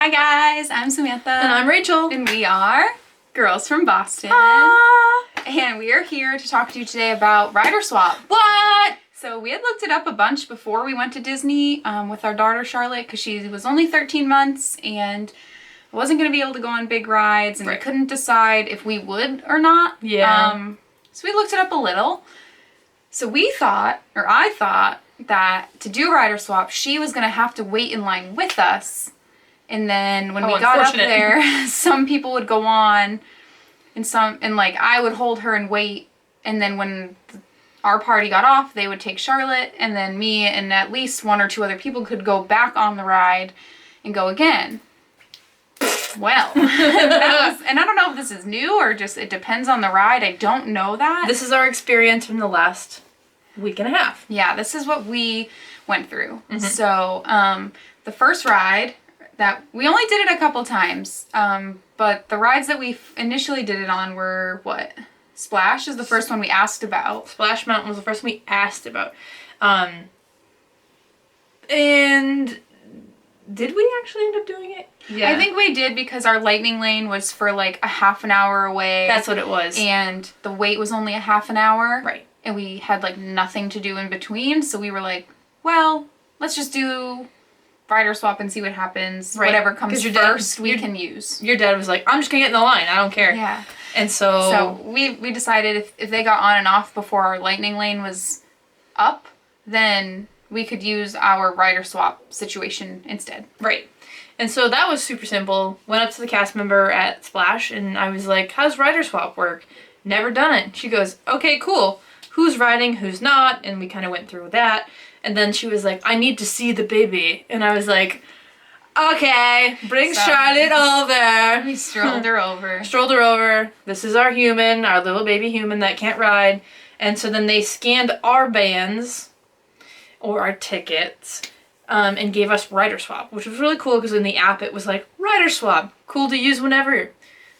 Hi guys, I'm Samantha. And I'm Rachel. And we are Girls from Boston. Ah. And we are here to talk to you today about Rider Swap. What? So we had looked it up a bunch before we went to Disney with our daughter Charlotte because she was only 13 months and wasn't going to be able to go on big rides and we couldn't decide if we would or not. Yeah. So we looked it up a little. So we thought, or I thought, that to do Rider Swap, she was going to have to wait in line with us. And then when we got up there, some people would go on and like I would hold her and wait. And then when our party got off, they would take Charlotte and then me and at least one or two other people could go back on the ride and go again. Well, and I don't know if this is new or just it depends on the ride. I don't know that. This is our experience from the last week and a half. Yeah, this is what we went through. Mm-hmm. So the first ride that we only did it a couple times, but the rides that we initially did it on were what? Splash is the first one we asked about. Splash Mountain was the first one we asked about. And did we actually end up doing it? Yeah. I think we did because our lightning lane was for like a half an hour away. That's what it was. And the wait was only a half an hour. Right. And we had like nothing to do in between, so we were like, well, let's just do Rider Swap and see what happens. Right. Whatever comes first, we can use. Your dad was like, I'm just gonna get in the line, I don't care. Yeah. And so we decided if they got on and off before our lightning lane was up, then we could use our Rider Swap situation instead. Right. And so that was super simple. Went up to the cast member at Splash and I was like, how's Rider Swap work? Never done it. She goes, okay, cool. Who's riding, who's not? And we kind of went through that. And then she was like, I need to see the baby. And I was like, okay, bring Charlotte over. We strolled her over. Strolled her over. This is our human, our little baby human that can't ride. And so then they scanned our bands or our tickets and gave us Rider Swap, which was really cool because in the app it was like, Rider Swap, cool to use whenever. And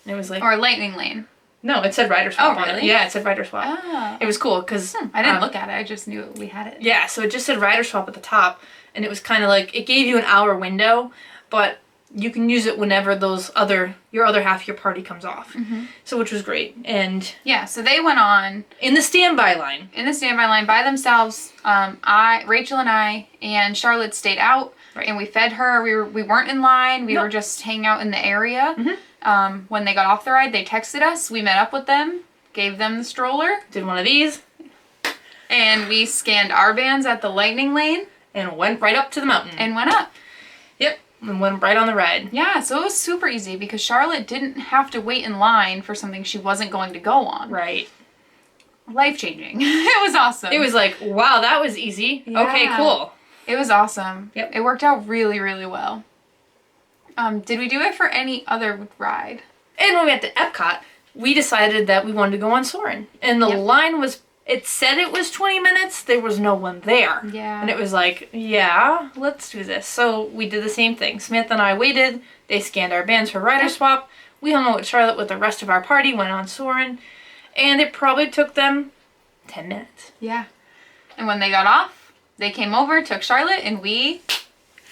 it was like... Or Lightning Lane. No, it said Rider Swap on it. Yeah, it said Rider Swap. Oh. It was cool because... I didn't look at it. I just knew we had it. Yeah, so it just said Rider Swap at the top. And it was kind of like... It gave you an hour window, but you can use it whenever your other half of your party comes off. Mm-hmm. So which was great. And... Yeah, so they went on... In the standby line. In the standby line by themselves. Rachel and I and Charlotte stayed out. Right. And we fed her. We weren't in line. We were just hanging out in the area. Mm-hmm. When they got off the ride, they texted us. We met up with them, gave them the stroller. Did one of these. And we scanned our bands at the lightning lane. And went right up to the mountain. And went up. Yep. And went right on the ride. Yeah, so it was super easy because Charlotte didn't have to wait in line for something she wasn't going to go on. Right. Life-changing. It was awesome. It was like, wow, that was easy. Yeah. Okay, cool. It was awesome. Yep. It worked out really, really well. Did we do it for any other ride? And when we got to Epcot, we decided that we wanted to go on Soarin'. And the line was, it said it was 20 minutes. There was no one there. Yeah. And it was like, yeah, let's do this. So we did the same thing. Samantha and I waited. They scanned our bands for Rider Swap. We hung out with Charlotte with the rest of our party, went on Soarin'. And it probably took them 10 minutes. Yeah. And when they got off, they came over, took Charlotte, and we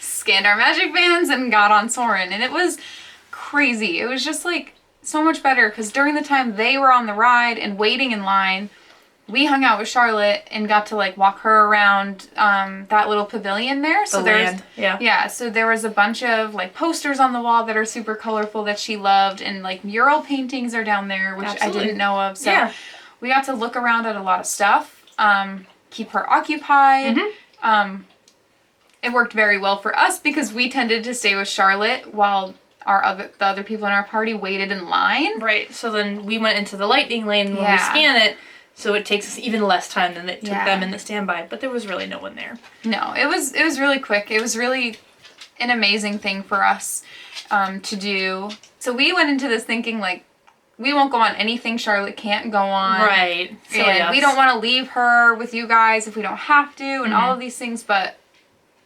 scanned our magic bands and got on Soarin'. And it was crazy. It was just like so much better because during the time they were on the ride and waiting in line, we hung out with Charlotte and got to like walk her around that little pavilion there. So so there was a bunch of like posters on the wall that are super colorful that she loved, and like mural paintings are down there, which I didn't know of. So we got to look around at a lot of stuff. Keep her occupied. Mm-hmm. It worked very well for us because we tended to stay with Charlotte while the other people in our party waited in line. Right. So then we went into the lightning lane when we scan it, so it takes us even less time than it took them in the standby. But there was really no one there. No, it was really quick. It was really an amazing thing for us to do. So we went into this thinking like, we won't go on anything Charlotte can't go on. Right. And we don't want to leave her with you guys if we don't have to and all of these things. But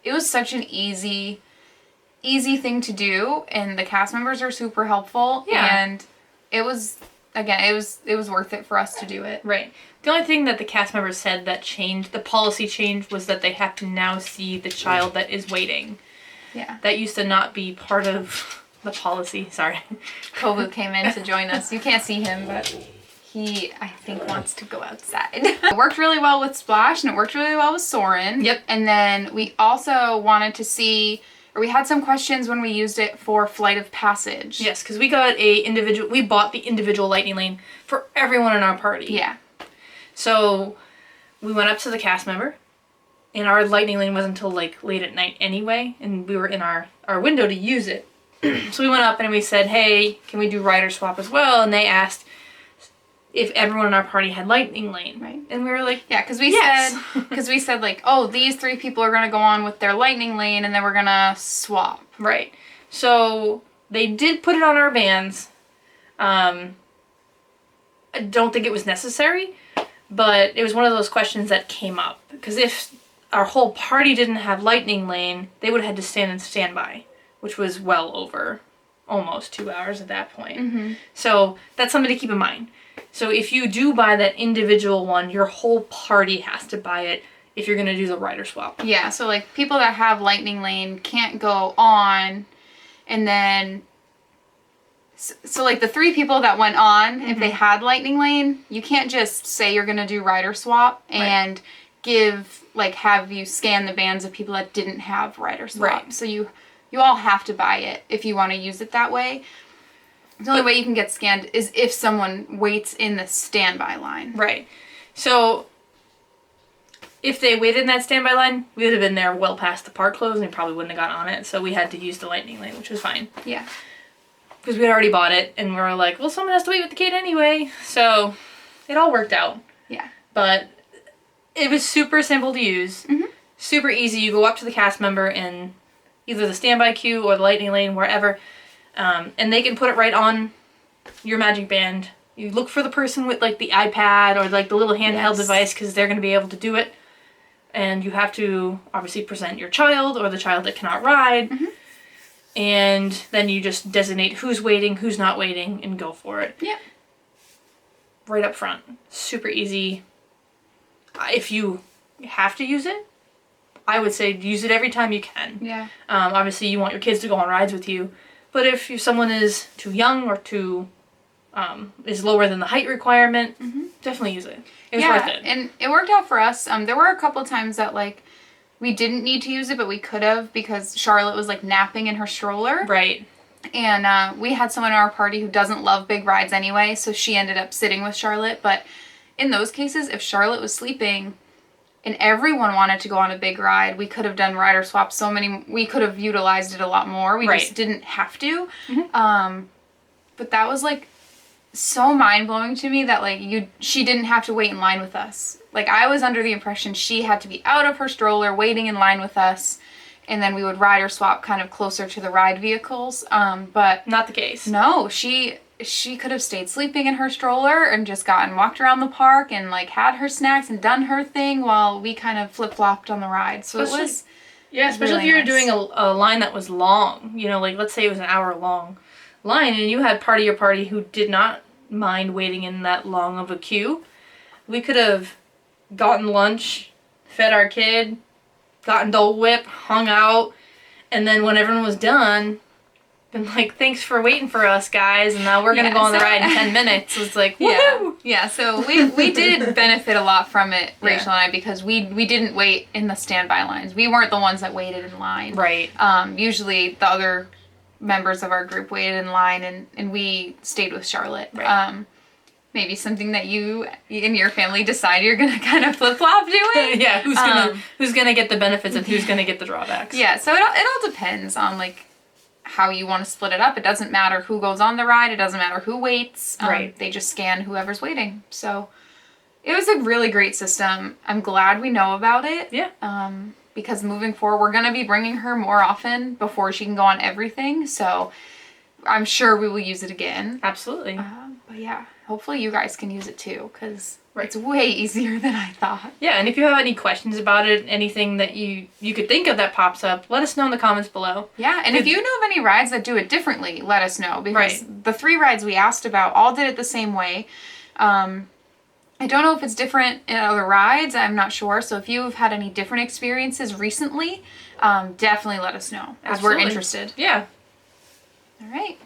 it was such an easy thing to do. And the cast members are super helpful. Yeah. And it was, again, it was worth it for us to do it. Right. The only thing that the cast members said that changed, the policy change, was that they have to now see the child that is waiting. Yeah. That used to not be part of the policy. Sorry. Kobu came in to join us. You can't see him, but he, I think, wants to go outside. It worked really well with Splash, and it worked really well with Soarin'. Yep. And then we also wanted to see, or we had some questions when we used it for Flight of Passage. Yes, because we bought the individual lightning lane for everyone in our party. Yeah. So we went up to the cast member, and our lightning lane wasn't until like late at night anyway, and we were in our window to use it. So we went up and we said, hey, can we do rider swap as well? And they asked if everyone in our party had lightning lane. Right. And we were like, Yeah, because Yes. we said like, oh, these 3 people are gonna go on with their lightning lane, and then we're gonna swap. right. So they did put it on our vans. I don't think it was necessary, but it was one of those questions that came up. Because if our whole party didn't have lightning lane, they would have had to stand in standby, which was well over almost 2 hours at that point. Mm-hmm. So that's something to keep in mind. So if you do buy that individual one, your whole party has to buy it if you're going to do the rider swap. Yeah, so like people that have lightning lane can't go on, and then so like the 3 people that went on, if they had lightning lane, you can't just say you're gonna do rider swap and have you scan the bands of people that didn't have rider swap. Right. So you all have to buy it if you want to use it that way. The only way you can get scanned is if someone waits in the standby line. Right. So if they waited in that standby line, we would have been there well past the park close and probably wouldn't have got on it. So we had to use the lightning lane, which was fine. Yeah. Because we had already bought it and we were like, well, someone has to wait with the kid anyway. So it all worked out. Yeah. But it was super simple to use. Mhm. Super easy. You go up to the cast member in either the standby queue or the lightning lane, wherever, and they can put it right on your magic band. You look for the person with like the iPad or like the little handheld Yes. device because they're going to be able to do it. And you have to obviously present your child or the child that cannot ride. Mhm. And then you just designate who's waiting, who's not waiting, and go for it. Yeah. Right up front. Super easy. If you have to use it, I would say use it every time you can. Yeah. Obviously, you want your kids to go on rides with you. But if someone is too young or is lower than the height requirement, definitely use it. It was worth it. And it worked out for us. There were a couple times that like we didn't need to use it, but we could have because Charlotte was like napping in her stroller. Right. And we had someone in our party who doesn't love big rides anyway, so she ended up sitting with Charlotte. But in those cases, if Charlotte was sleeping and everyone wanted to go on a big ride, we could have done rider swaps we could have utilized it a lot more. We just didn't have to. But that was like so mind-blowing to me that like she didn't have to wait in line with us. Like I was under the impression she had to be out of her stroller waiting in line with us, and then we would rider swap kind of closer to the ride vehicles. But Not the case. no, she could have stayed sleeping in her stroller and just walked around the park and like had her snacks and done her thing while we kind of flip-flopped on the ride. So it was Yeah, especially really if you were nice. doing a line that was long. You know, like let's say it was an hour long line and you had part of your party who did not mind waiting in that long of a queue. We could have gotten lunch, fed our kid, gotten Dole Whip, hung out, and then when everyone was done, been like, thanks for waiting for us, guys, and now we're gonna Yeah, go on the so- ride in 10 minutes. It's like, Yeah, woohoo! yeah. So we did benefit a lot from it, Yeah. Rachel and I, because we didn't wait in the standby lines. We weren't the ones that waited in line. Right. Usually the other members of our group waited in line, and we stayed with Charlotte. Right. Maybe something that you and your family decide you're gonna kind of flip flop doing. Yeah, who's gonna get the benefits and who's gonna get the drawbacks? Yeah. So it all depends on like how you want to split it up. It doesn't matter who goes on the ride. It doesn't matter who waits. Right. They just scan whoever's waiting. So it was a really great system. I'm glad we know about it. Yeah. Because moving forward, we're going to be bringing her more often before she can go on everything. So I'm sure we will use it again. Absolutely. But yeah, hopefully you guys can use it too, because Right. it's way easier than I thought. Yeah, and if you have any questions about it, anything that you could think of that pops up, let us know in the comments below. Yeah, and if you know of any rides that do it differently, let us know, because Right. the 3 rides we asked about all did it the same way. I don't know if it's different in other rides. I'm not sure. So if you've had any different experiences recently, definitely let us know, because we're Absolutely. interested. Yeah. All right.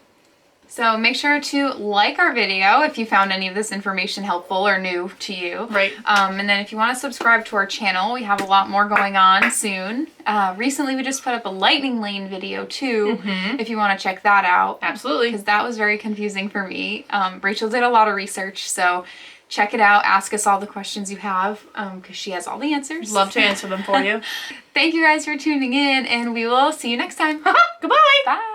So make sure to like our video if you found any of this information helpful or new to you. Right. And then if you want to subscribe to our channel, we have a lot more going on soon. Recently, we just put up a lightning lane video too, if you want to check that out. Absolutely. Because that was very confusing for me. Rachel did a lot of research, so check it out. Ask us all the questions you have, because she has all the answers. Love to answer them for you. Thank you guys for tuning in, and we will see you next time. Goodbye. Bye.